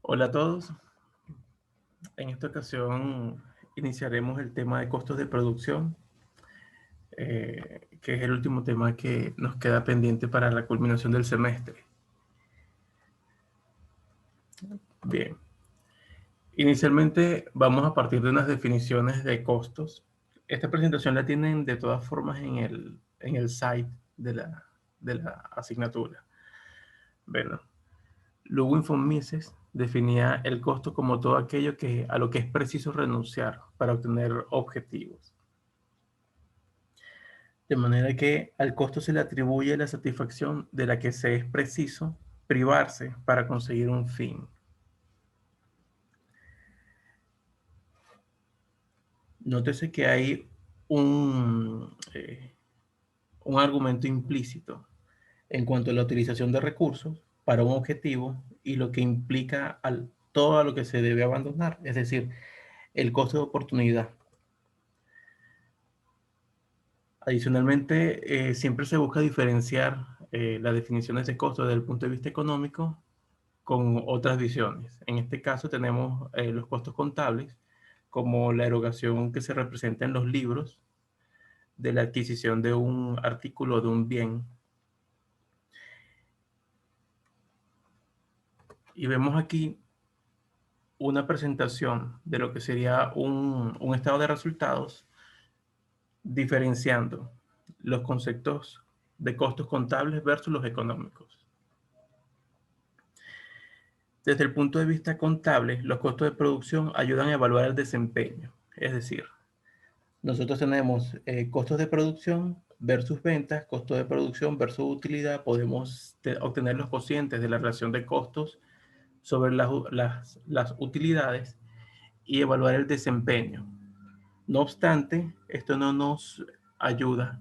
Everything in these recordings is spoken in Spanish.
Hola a todos. En esta ocasión iniciaremos el tema de costos de producción, que es el último tema que nos queda pendiente para la culminación del semestre. Bien, inicialmente vamos a partir de unas definiciones de costos. Esta presentación la tienen de todas formas en el site de la asignatura. Bueno, Ludwig von Mises definía el costo como todo aquello a lo que es preciso renunciar para obtener objetivos. De manera que al costo se le atribuye la satisfacción de la que se es preciso privarse para conseguir un fin. Nótese que hay un argumento implícito en cuanto a la utilización de recursos para un objetivo y lo que implica todo a lo que se debe abandonar, es decir, el costo de oportunidad. Adicionalmente, siempre se busca diferenciar las definiciones de costo desde el punto de vista económico con otras visiones. En este caso tenemos los costos contables, como la erogación que se representa en los libros de la adquisición de un artículo o de un bien. Y vemos aquí una presentación de lo que sería un estado de resultados, diferenciando los conceptos de costos contables versus los económicos. Desde el punto de vista contable, los costos de producción ayudan a evaluar el desempeño, es decir, nosotros tenemos costos de producción versus ventas, costo de producción versus utilidad. Podemos obtener los cocientes de la relación de costos sobre las utilidades y evaluar el desempeño. No obstante, esto no nos ayuda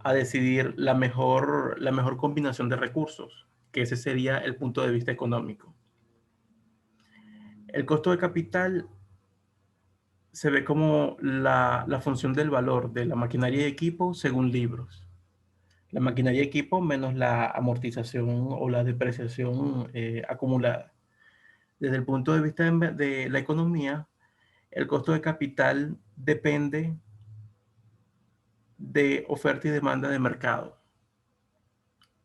a decidir la mejor combinación de recursos, que ese sería el punto de vista económico. El costo de capital se ve como la función del valor de la maquinaria y equipo según libros. La maquinaria y equipo menos la amortización o la depreciación acumulada. Desde el punto de vista de la economía, el costo de capital depende de oferta y demanda de mercado,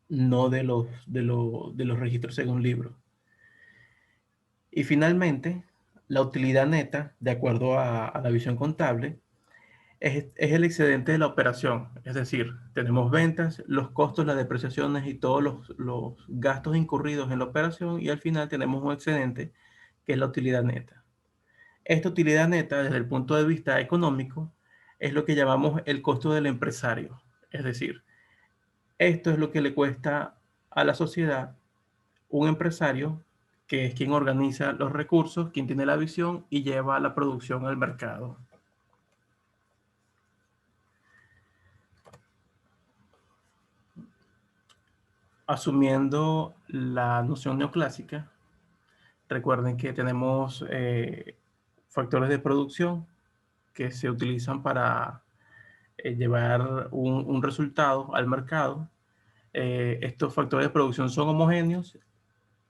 no de los registros según libro. Y finalmente, la utilidad neta, de acuerdo a la visión contable, es el excedente de la operación. Es decir, tenemos ventas, los costos, las depreciaciones y todos los gastos incurridos en la operación y al final tenemos un excedente que es la utilidad neta. Esta utilidad neta, desde el punto de vista económico, es lo que llamamos el costo del empresario. Es decir, esto es lo que le cuesta a la sociedad un empresario que es quien organiza los recursos, quien tiene la visión y lleva la producción al mercado. Asumiendo la noción neoclásica, recuerden que tenemos factores de producción que se utilizan para llevar un resultado al mercado. Estos factores de producción son homogéneos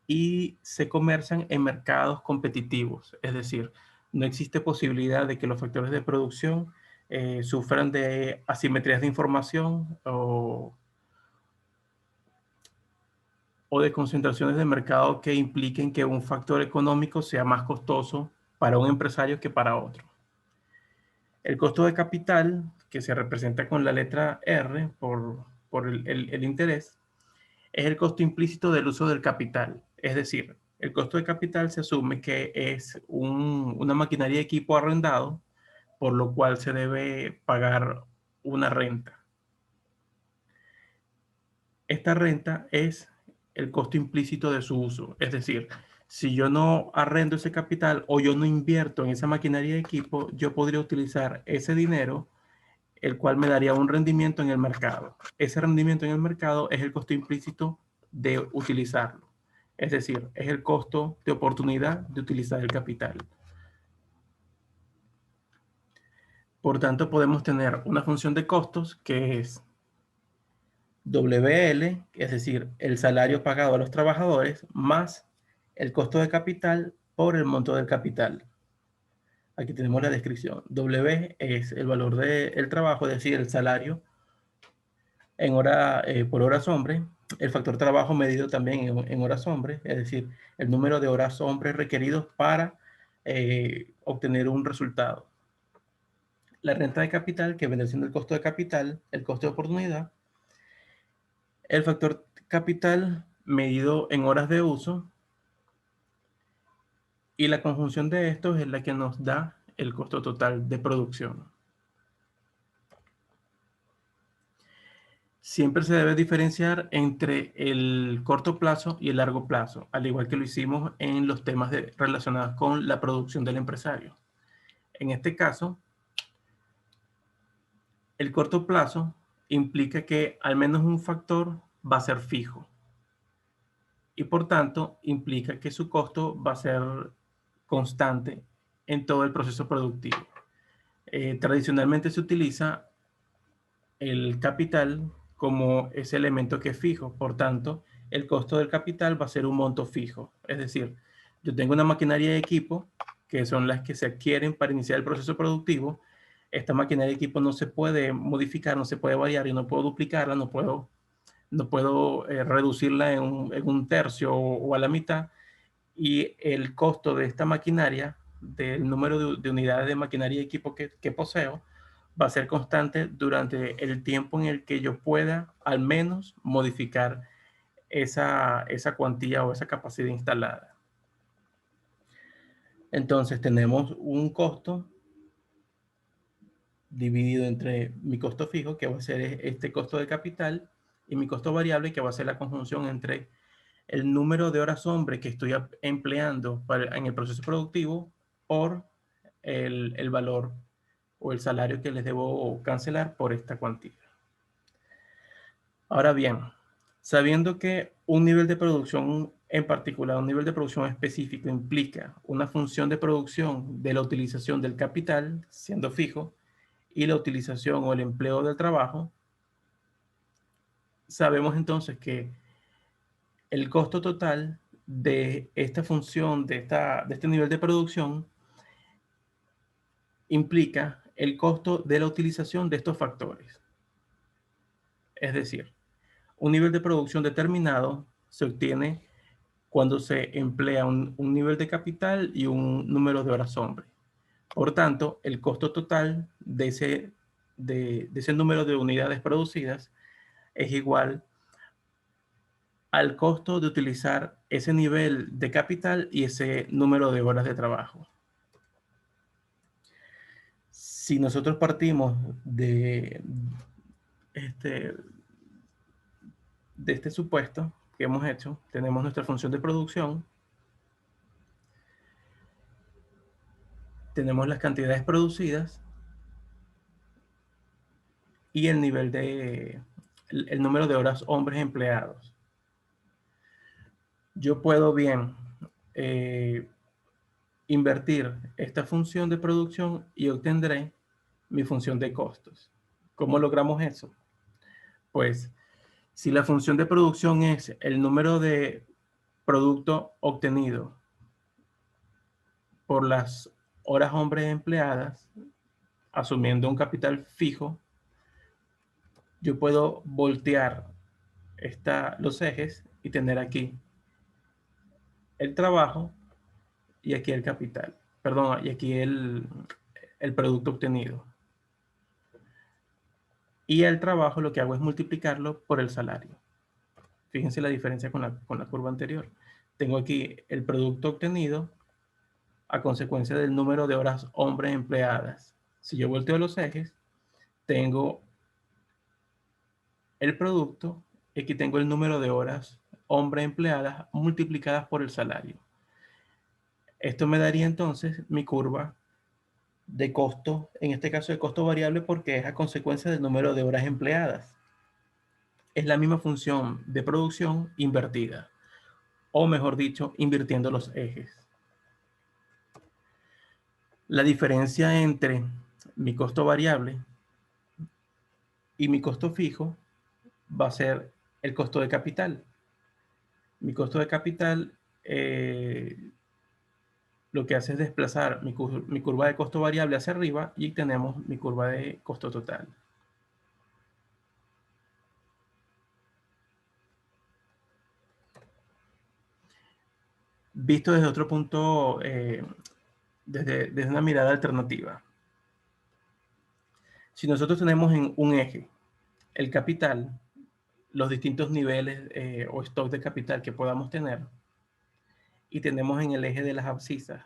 y se comercian en mercados competitivos, es decir, no existe posibilidad de que los factores de producción sufran de asimetrías de información o de concentraciones de mercado que impliquen que un factor económico sea más costoso para un empresario que para otro. El costo de capital, que se representa con la letra R por el interés, es el costo implícito del uso del capital. Es decir, el costo de capital se asume que es una maquinaria de equipo arrendado, por lo cual se debe pagar una renta. Esta renta es el costo implícito de su uso. Es decir, si yo no arrendo ese capital o yo no invierto en esa maquinaria de equipo, yo podría utilizar ese dinero, el cual me daría un rendimiento en el mercado. Ese rendimiento en el mercado es el costo implícito de utilizarlo. Es decir, es el costo de oportunidad de utilizar el capital. Por tanto, podemos tener una función de costos que es WL, es decir, el salario pagado a los trabajadores, más el costo de capital por el monto del capital. Aquí tenemos la descripción. W es el valor del trabajo, es decir, el salario en por horas hombre. El factor trabajo medido también en horas hombre, es decir, el número de horas hombre requeridos para obtener un resultado. La renta de capital, que viene siendo el costo de capital, el costo de oportunidad. El factor capital medido en horas de uso. Y la conjunción de estos es la que nos da el costo total de producción. Siempre se debe diferenciar entre el corto plazo y el largo plazo, al igual que lo hicimos en los temas relacionados con la producción del empresario. En este caso, el corto plazo implica que al menos un factor va a ser fijo y por tanto implica que su costo va a ser constante en todo el proceso productivo. Tradicionalmente se utiliza el capital como ese elemento que es fijo. Por tanto, el costo del capital va a ser un monto fijo. Es decir, yo tengo una maquinaria de equipo que son las que se adquieren para iniciar el proceso productivo. Esta maquinaria de equipo no se puede modificar, no se puede variar, y no puedo duplicarla, no puedo reducirla en un tercio o a la mitad. Y el costo de esta maquinaria, del número de unidades de maquinaria y equipo que poseo, va a ser constante durante el tiempo en el que yo pueda al menos modificar esa cuantía o esa capacidad instalada. Entonces tenemos un costo dividido entre mi costo fijo, que va a ser este costo de capital, y mi costo variable, que va a ser la conjunción entre el número de horas hombre que estoy empleando en el proceso productivo por el valor o el salario que les debo cancelar por esta cuantía. Ahora bien, sabiendo que un nivel de producción en particular, un nivel de producción específico implica una función de producción de la utilización del capital, siendo fijo, y la utilización o el empleo del trabajo, sabemos entonces que el costo total de esta función, de este nivel de producción, implica el costo de la utilización de estos factores. Es decir, un nivel de producción determinado se obtiene cuando se emplea un nivel de capital y un número de horas hombre. Por tanto, el costo total de ese número de unidades producidas es igual al costo de utilizar ese nivel de capital y ese número de horas de trabajo. Si nosotros partimos este, de este supuesto que hemos hecho, tenemos nuestra función de producción, tenemos las cantidades producidas y el nivel el número de horas hombres empleados. Yo puedo bien invertir esta función de producción y obtendré mi función de costos. ¿Cómo logramos eso? Pues si la función de producción es el número de producto obtenido por las horas hombres empleadas, asumiendo un capital fijo, yo puedo voltear los ejes y tener aquí el trabajo y aquí el capital. Perdón, y aquí el producto obtenido. Y el trabajo lo que hago es multiplicarlo por el salario. Fíjense la diferencia con la curva anterior. Tengo aquí el producto obtenido a consecuencia del número de horas hombres empleadas. Si yo volteo los ejes, tengo el producto y aquí tengo el número de horas hombres empleadas multiplicadas por el salario. Esto me daría entonces mi curva de costo, en este caso de costo variable porque es a consecuencia del número de horas empleadas. Es la misma función de producción invertida, o mejor dicho, invirtiendo los ejes. La diferencia entre mi costo variable y mi costo fijo va a ser el costo de capital. Mi costo de capital lo que hace es desplazar mi curva de costo variable hacia arriba y tenemos mi curva de costo total. Visto desde otro punto, desde una mirada alternativa. Si nosotros tenemos en un eje el capital, los distintos niveles o stock de capital que podamos tener, y tenemos en el eje de las abscisas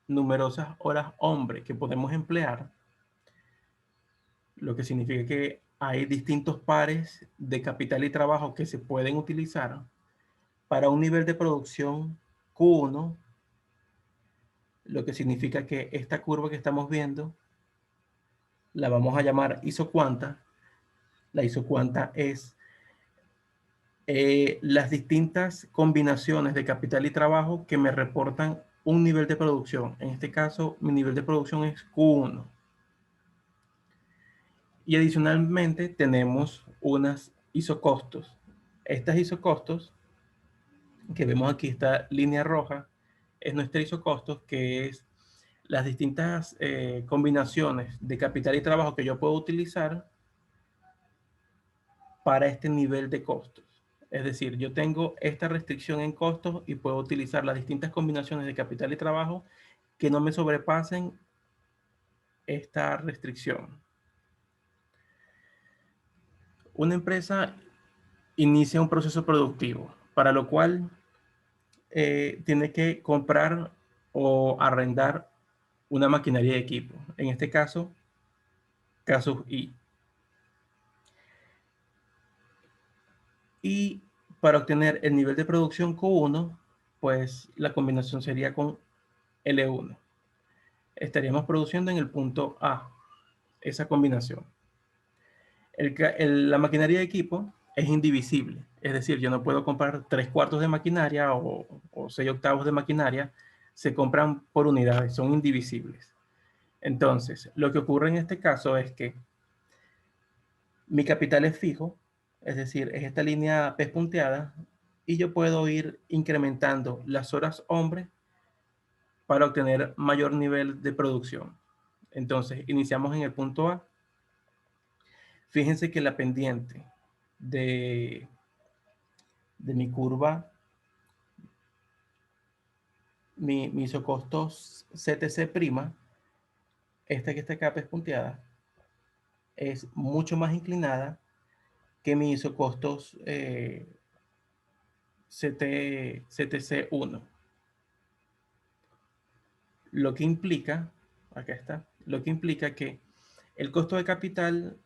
numerosas horas hombre que podemos emplear, lo que significa que hay distintos pares de capital y trabajo que se pueden utilizar para un nivel de producción Q1, lo que significa que esta curva que estamos viendo la vamos a llamar isocuanta. La isocuanta es las distintas combinaciones de capital y trabajo que me reportan un nivel de producción. En este caso, mi nivel de producción es Q1. Y adicionalmente tenemos unas isocostos. Estas isocostos que vemos aquí, esta línea roja, es nuestra isocostos, que es las distintas combinaciones de capital y trabajo que yo puedo utilizar para este nivel de costos. Es decir, yo tengo esta restricción en costos y puedo utilizar las distintas combinaciones de capital y trabajo que no me sobrepasen esta restricción. Una empresa inicia un proceso productivo, para lo cual tiene que comprar o arrendar una maquinaria de equipo. En este caso, casos I. Y para obtener el nivel de producción Q1, pues la combinación sería con L1. Estaríamos produciendo en el punto A esa combinación. La maquinaria de equipo es indivisible, es decir, yo no puedo comprar 3/4 de maquinaria o 6/8 de maquinaria, se compran por unidades, son indivisibles. Entonces, lo que ocurre en este caso es que mi capital es fijo, es decir, es esta línea pespunteada, y yo puedo ir incrementando las horas hombre para obtener mayor nivel de producción. Entonces, iniciamos en el punto A. Fíjense que la pendiente de mi curva, mi isocostos CTC', esta que está acá pespunteada, es mucho más inclinada que mi isocostos CTC1. Lo que implica, acá está, lo que implica que el costo de capital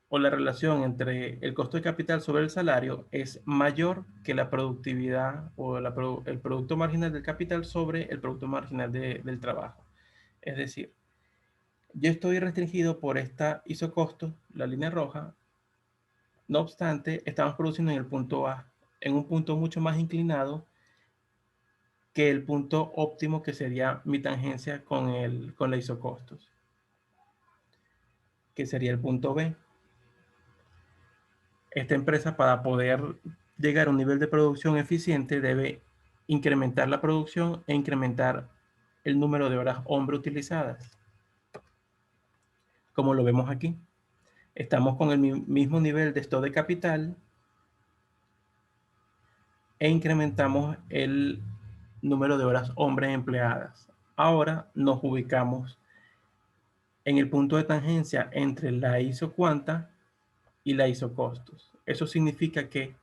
o la relación entre el costo de capital sobre el salario es mayor que la productividad o el producto marginal del capital sobre el producto marginal del trabajo. Es decir, yo estoy restringido por esta isocosto, la línea roja. No obstante, estamos produciendo en el punto A, en un punto mucho más inclinado que el punto óptimo que sería mi tangencia con la isocostos, que sería el punto B. Esta empresa, para poder llegar a un nivel de producción eficiente, debe incrementar la producción e incrementar el número de horas hombre utilizadas. Como lo vemos aquí, estamos con el mismo nivel de stock de capital e incrementamos el número de horas hombre empleadas. Ahora nos ubicamos en el punto de tangencia entre la isocuanta y la isocostos. Eso significa que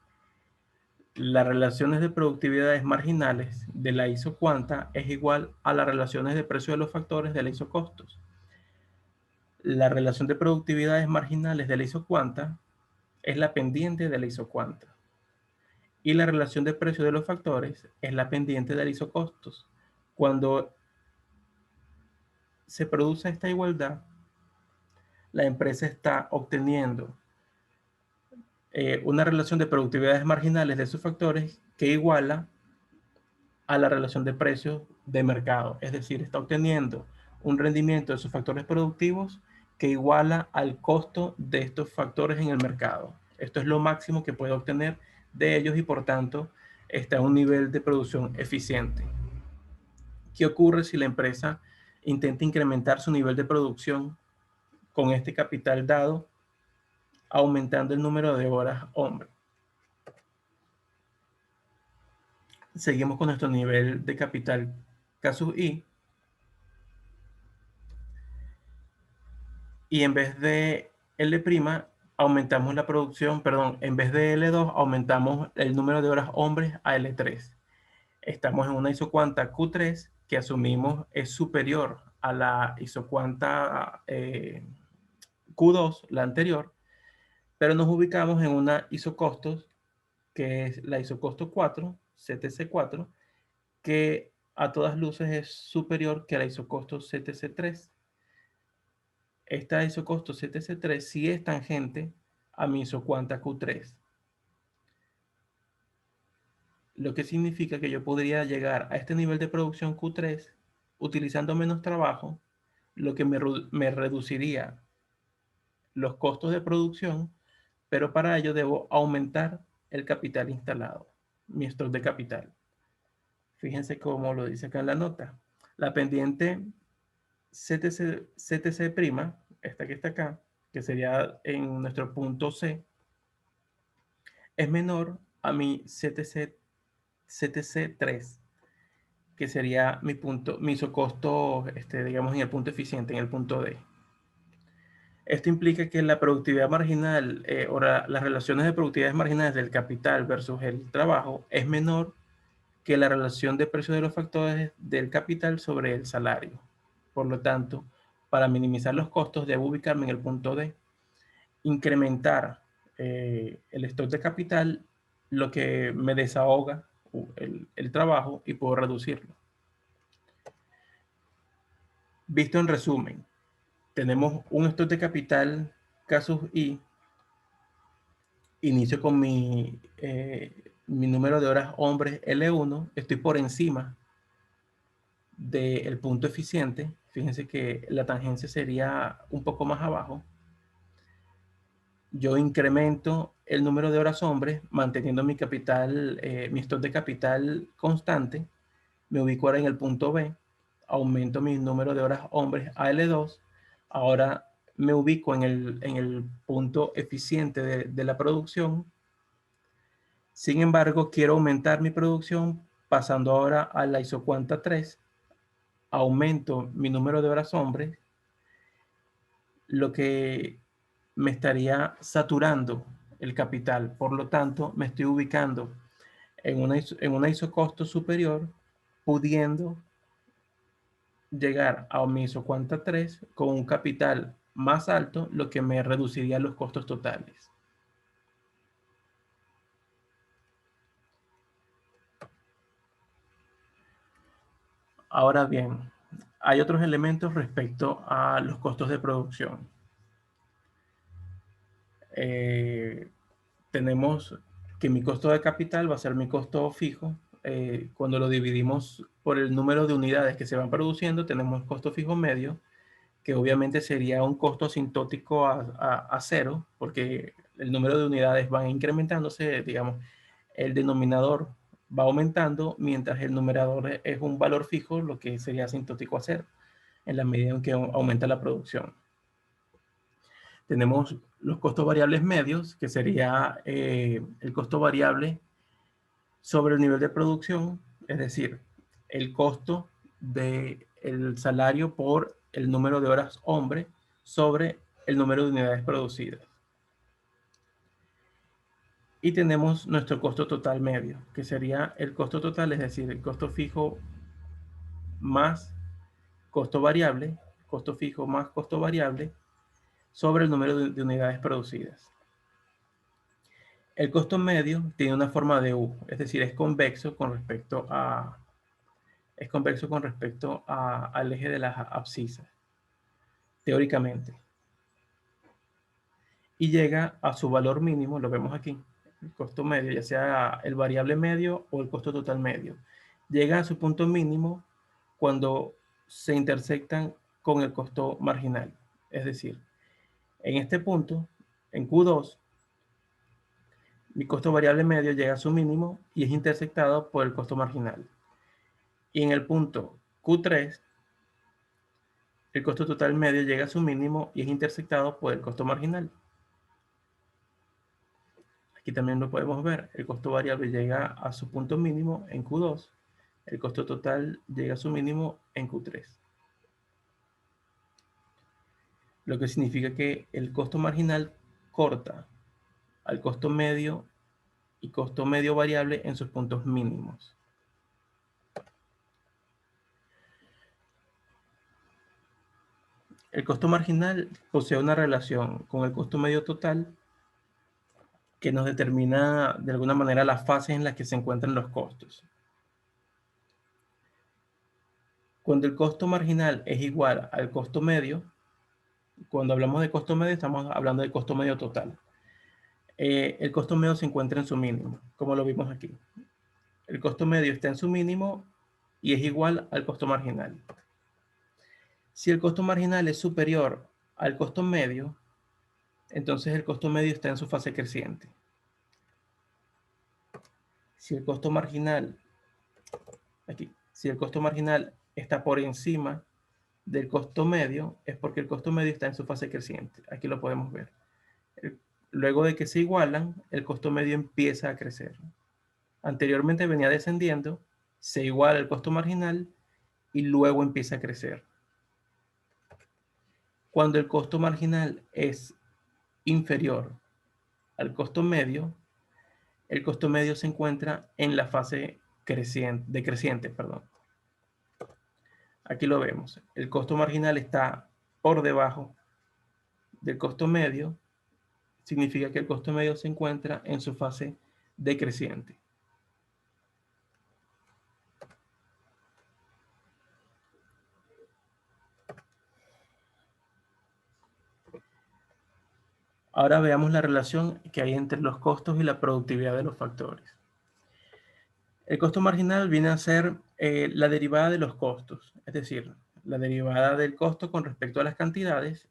las relaciones de productividades marginales de la isocuanta es igual a las relaciones de precio de los factores de la isocostos. La relación de productividades marginales de la isocuanta es la pendiente de la isocuanta. Y la relación de precio de los factores es la pendiente de la isocostos. Cuando se produce esta igualdad, la empresa está obteniendo una relación de productividades marginales de sus factores que iguala a la relación de precios de mercado. Es decir, está obteniendo un rendimiento de sus factores productivos que iguala al costo de estos factores en el mercado. Esto es lo máximo que puede obtener de ellos y por tanto está a un nivel de producción eficiente. ¿Qué ocurre si la empresa intenta incrementar su nivel de producción con este capital dado, aumentando el número de horas hombre? Seguimos con nuestro nivel de capital K sub I, y en vez de L', aumentamos la producción, perdón, en vez de L2, aumentamos el número de horas hombres a L3. Estamos en una isocuanta Q3 que asumimos es superior a la isocuanta Q2, la anterior, pero nos ubicamos en una isocostos que es la isocosto 4, CTC4, que a todas luces es superior que a la isocosto CTC3. Esta isocosto CTC3 sí es tangente a mi isocuanta Q3, lo que significa que yo podría llegar a este nivel de producción Q3 utilizando menos trabajo, lo que me reduciría los costos de producción, pero para ello debo aumentar el capital instalado, mi stock de capital. Fíjense cómo lo dice acá en la nota. La pendiente CTC', esta que está acá, que sería en nuestro punto C, es menor a mi CTC3, que sería mi punto, mi isocosto, digamos, en el punto eficiente, en el punto D. Esto implica que la productividad marginal o las relaciones de productividades marginales del capital versus el trabajo es menor que la relación de precios de los factores del capital sobre el salario. Por lo tanto, para minimizar los costos, debo ubicarme en el punto D, incrementar el stock de capital, lo que me desahoga el trabajo y puedo reducirlo. Visto en resumen, tenemos un stock de capital casos I, inicio con mi número de horas hombres L1, estoy por encima del punto eficiente. Fíjense que la tangencia sería un poco más abajo. Yo incremento el número de horas hombres manteniendo mi capital, mi stock de capital constante. Me ubico ahora en el punto B, aumento mi número de horas hombres a L2. Ahora me ubico en el punto eficiente de la producción. Sin embargo, quiero aumentar mi producción pasando ahora a la isocuanta 3. Aumento mi número de horas hombres, lo que me estaría saturando el capital. Por lo tanto, me estoy ubicando en una isocosto superior, pudiendo llegar a mi isocuanta 3 con un capital más alto, lo que me reduciría los costos totales. Ahora bien, hay otros elementos respecto a los costos de producción. Eh, tenemos que mi costo de capital va a ser mi costo fijo. Cuando lo dividimos por el número de unidades que se van produciendo, tenemos costo fijo medio, que obviamente sería un costo asintótico a cero, porque el número de unidades van incrementándose, digamos, el denominador va aumentando, mientras el numerador es un valor fijo, lo que sería asintótico a cero, en la medida en que aumenta la producción. Tenemos los costos variables medios, que sería el costo variable sobre el nivel de producción, es decir, el costo del salario por el número de horas hombre sobre el número de unidades producidas. Y tenemos nuestro costo total medio, que sería el costo total, es decir, el costo fijo más costo fijo más costo variable sobre el número de unidades producidas. El costo medio tiene una forma de U, es decir, es convexo con respecto al eje de las abscisas, teóricamente. Y llega a su valor mínimo, lo vemos aquí, el costo medio, ya sea el variable medio o el costo total medio. Llega a su punto mínimo cuando se intersectan con el costo marginal. Es decir, en este punto, en Q2, Mi costo variable medio llega a su mínimo y es intersectado por el costo marginal. Y en el punto Q3, el costo total medio llega a su mínimo y es intersectado por el costo marginal. Aquí también lo podemos ver. El costo variable llega a su punto mínimo en Q2. El costo total llega a su mínimo en Q3. Lo que significa que el costo marginal corta al costo medio y costo medio variable en sus puntos mínimos. El costo marginal posee una relación con el costo medio total que nos determina de alguna manera las fases en las que se encuentran los costos. Cuando el costo marginal es igual al costo medio, cuando hablamos de costo medio estamos hablando del costo medio total. El costo medio se encuentra en su mínimo, como lo vimos aquí. El costo medio está en su mínimo y es igual al costo marginal. Si el costo marginal es superior al costo medio, entonces el costo medio está en su fase creciente. Si el costo marginal, si el costo marginal está por encima del costo medio, es porque el costo medio está en su fase creciente. Aquí lo podemos ver. Luego de que se igualan, el costo medio empieza a crecer. Anteriormente venía descendiendo, se iguala el costo marginal y luego empieza a crecer. Cuando el costo marginal es inferior al costo medio, el costo medio se encuentra en la fase decreciente. Aquí lo vemos. El costo marginal está por debajo del costo medio. Significa que el costo medio se encuentra en su fase decreciente. Ahora veamos la relación que hay entre los costos y la productividad de los factores. El costo marginal viene a ser la derivada de los costos, es decir, la derivada del costo con respecto a las cantidades,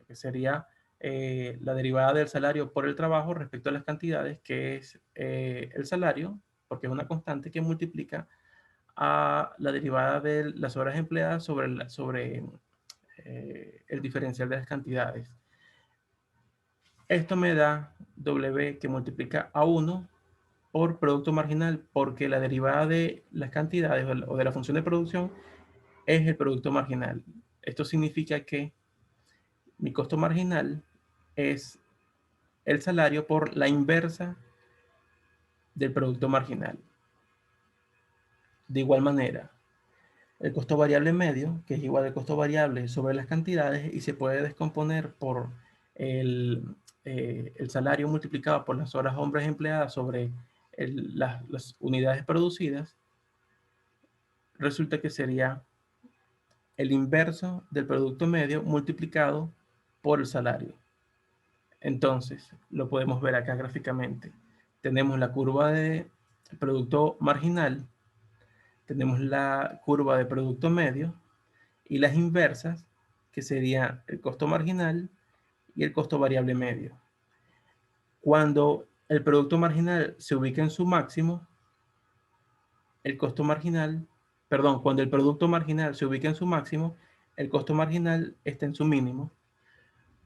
que sería la derivada del salario por el trabajo respecto a las cantidades, que es el salario, porque es una constante que multiplica a la derivada de las horas empleadas sobre el diferencial de las cantidades. Esto me da W que multiplica a 1 por producto marginal, porque la derivada de las cantidades o de la función de producción es el producto marginal. Esto significa que mi costo marginal es el salario por la inversa del producto marginal. De igual manera, el costo variable medio, que es igual al costo variable sobre las cantidades y se puede descomponer por el salario multiplicado por las horas hombres empleadas sobre las unidades producidas, resulta que sería el inverso del producto medio multiplicado por el salario. Entonces, lo podemos ver acá gráficamente. Tenemos la curva de producto marginal, tenemos la curva de producto medio y las inversas, que sería el costo marginal y el costo variable medio. Cuando el producto marginal se ubica en su máximo, el costo marginal, perdón, cuando el producto marginal se ubica en su máximo, el costo marginal está en su mínimo.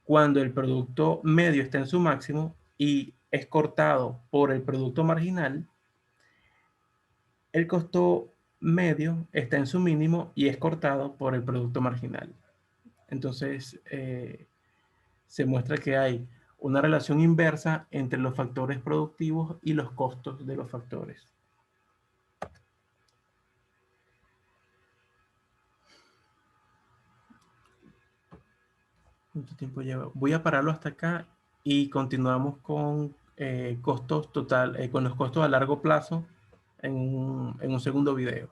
Cuando el producto medio está en su máximo y es cortado por el producto marginal, el costo medio está en su mínimo y es cortado por el producto marginal. Entonces, se muestra que hay una relación inversa entre los factores productivos y los costos de los factores. ¿Cuánto tiempo lleva? Voy a pararlo hasta acá y continuamos con costos total, con los costos a largo plazo en un segundo video.